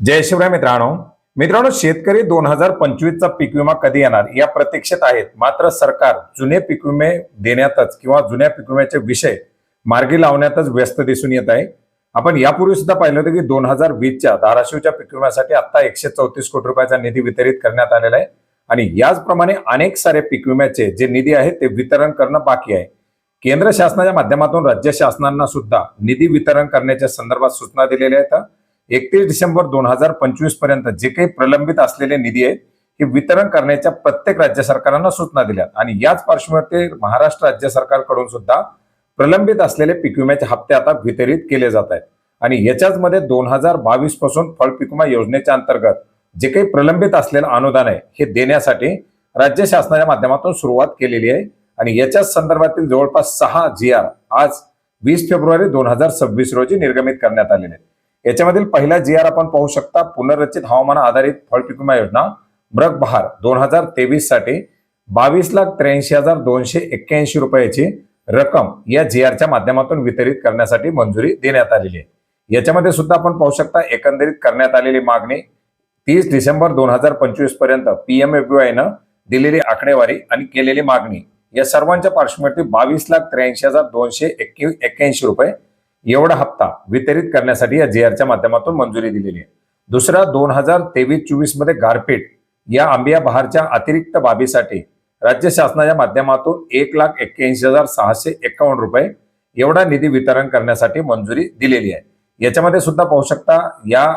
जय शिवराय मित्रांनो शेतकरी 2025चा पीक विमा कधी येणार या प्रतीक्षेत आहेत। मात्र सरकार जुने पीक विमे देण्यातच किंवा जुन्या पीक विम्याचे विषय मार्गी लावण्यातच व्यस्त दिसून येत आहे। आपण यापूर्वी सुद्धा पाहिलं होतं की 2020च्या धाराशिवच्या पीक विम्यासाठी आता 134 कोटी रुपयाचा निधी वितरित करण्यात आलेला आहे आणि याचप्रमाणे अनेक सारे पीक विम्याचे जे निधी आहेत ते वितरण करणं बाकी आहे। केंद्र शासनाच्या माध्यमातून राज्य शासनांना सुद्धा निधी वितरण करण्याच्या संदर्भात सूचना दिलेल्या आहेत। 31 डिसेंबर 2025 पर्यंत जे काही प्रलंबित असलेले निधी आहेत हे वितरण करण्याच्या प्रत्येक राज्य सरकारांना सूचना दिल्या आणि याच पार्श्वभूमीवर महाराष्ट्र राज्य सरकारकडून सुद्धा प्रलंबित असलेले पीक विम्याचे हप्ते आता वितरित केले जात आहेत आणि याच्याच मध्ये 2022 पासून फळ पीक विमा योजनेच्या अंतर्गत जे काही प्रलंबित असलेलं अनुदान आहे हे देण्यासाठी राज्य शासनाच्या माध्यमातून सुरुवात केलेली आहे आणि याच्याच संदर्भातील जवळपास 6 GR आज 20 फेब्रुवारी 2026 रोजी निर्गमित करण्यात आलेले आहेत। याच्यामधील पहिला GR आपण पाहू शकता, पुनर्रचित हवामान आधारित फळ पीक विमा योजना मृग बहार 2023 साठी 22,83,281 रुपयाची रक्कम या GR च्या माध्यमातून वितरित करण्यासाठी मंजुरी देण्यात आलेली आहे। याच्यामध्ये सुद्धा आपण पाहू शकता एकंदरीत करण्यात आलेली मागणी 30 डिसेंबर 2025 पर्यंत PMFBY ने दिलेली आकडेवारी आणि केलेली मागणी या सर्वांच्या पार्श्वभूमीवरती 22,83,281 रुपये एवढा हप्ता वितरित करण्यासाठी या GR च्या माध्यमातून मंजुरी दिलेली आहे। दुसरा 2023-24 मध्ये गारपीट या आंबिया बहारच्या अतिरिक्त बाबीसाठी राज्य शासनाच्या माध्यमातून 1,81,651 रुपये एवढा निधी वितरण करण्यासाठी मंजुरी दिलेली आहे। याच्यामध्ये सुद्धा पाहू शकता या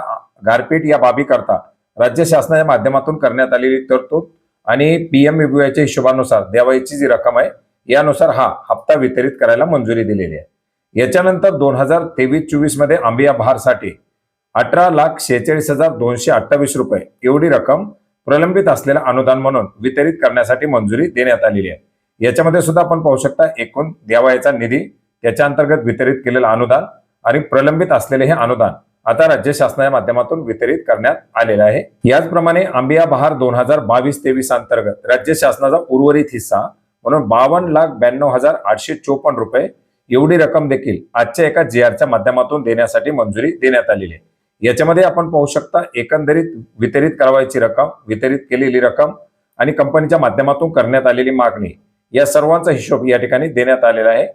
गारपीट या बाबी करता राज्य शासनाच्या माध्यमातून करण्यात आलेली तरतूद आणि PMFBY च्या हिशोबानुसार द्यावयाची जी रक्कम आहे यानुसार हा हप्ता वितरित करायला मंजुरी दिलेली आहे। याच्यानंतर 2023-24 मध्ये आंबिया बहारसाठी 18,46,228 रुपये एवढी रक्कम प्रलंबित असलेला अनुदान म्हणून वितरित करण्यासाठी मंजुरी देण्यात आलेली आहे। याच्यामध्ये सुद्धा आपण पाहू शकता एकूण द्यावयाचा निधी, त्याच्या अंतर्गत वितरित केलेलं अनुदान आणि प्रलंबित असलेले हे अनुदान आता राज्य शासनाच्या माध्यमातून वितरित करण्यात आलेलं आहे। याचप्रमाणे आंबिया बहार 2022-23 अंतर्गत राज्य शासनाचा उर्वरित हिस्सा म्हणून 52,92,854 रुपये एवढी रक्कम देखील आजच्या एका GR च्या माध्यमातून देण्यासाठी मंजुरी देण्यात आलेली आहे। याच्यामध्ये आपण पाहू शकता एकंदरीत वितरित करावयाची रक्कम, वितरित केलेली रक्कम आणि कंपनीच्या माध्यमातून करण्यात आलेली मागणी या सर्वांचा हिशोब या ठिकाणी देण्यात आलेला आहे।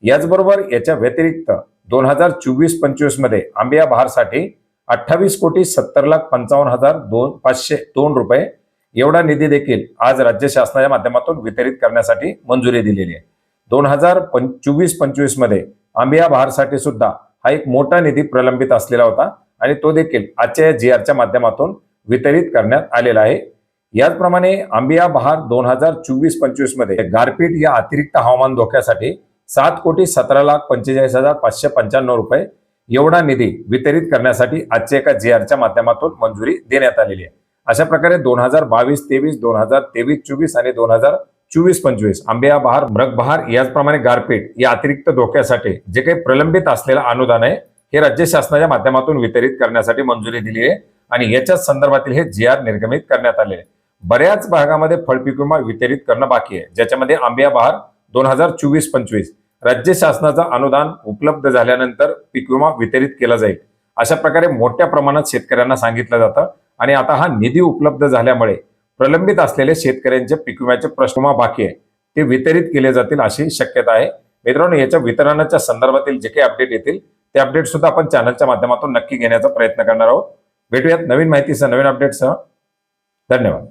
याचबरोबर याच्या व्यतिरिक्त 2024-25 मध्ये आंबिया बहारसाठी 28,70,55,502 रुपये एवढा निधी देखील आज राज्य शासनाच्या माध्यमातून वितरित करण्यासाठी मंजुरी दिलेली आहे। 2024-25 मध्ये आंबिया बहारसाठी सुद्धा हा एक मोठा निधी प्रलंबित असलेला होता आणि तो देखील आजच्या GR च्या माध्यमातून वितरित करण्यात आलेला आहे। याचप्रमाणे आंबिया बहार 2024-25 मध्ये गारपीट या अतिरिक्त हवामान धोक्यासाठी 7,17,45,595 रुपये एवढा निधी वितरित करण्यासाठी आजच्या एका GR च्या माध्यमातून मंजुरी देण्यात आलेली आहे। अशा प्रकारे 2022-23, 2023-24 आणि 2024-25 आंबिया बहार, मृग बहार याचप्रमाणे गारपीट या अतिरिक्त धोक्यासाठी जे काही प्रलंबित असलेलं अनुदान आहे हे राज्य शासनाच्या माध्यमातून वितरित करण्यासाठी मंजुरी दिली आहे आणि याच्याच संदर्भातील हे GR निर्गमित करण्यात आले आहे। बऱ्याच भागामध्ये फळ पीक विमा वितरित करणं बाकी आहे, ज्याच्यामध्ये आंबिया बहार 2024-25 राज्य शासनाचा अनुदान उपलब्ध झाल्यानंतर पीक विमा वितरित केला जाईल अशा प्रकारे मोठ्या प्रमाणात शेतकऱ्यांना सांगितलं जातं आणि आता हा निधी उपलब्ध झाल्यामुळे प्रलंबित असलेले शेतकऱ्यांचे पीक विम्याचे प्रश्न बाकी आहे ते वितरित केले जातील अशी शक्यता आहे। मित्रांनो, याच्या वितरणाच्या संदर्भातील जे काही अपडेट येतील ते अपडेट सुद्धा आपण चॅनलच्या माध्यमातून नक्की घेण्याचा प्रयत्न करणार आहोत। भेटूयात नवीन माहितीसह, नवीन अपडेटसह। धन्यवाद।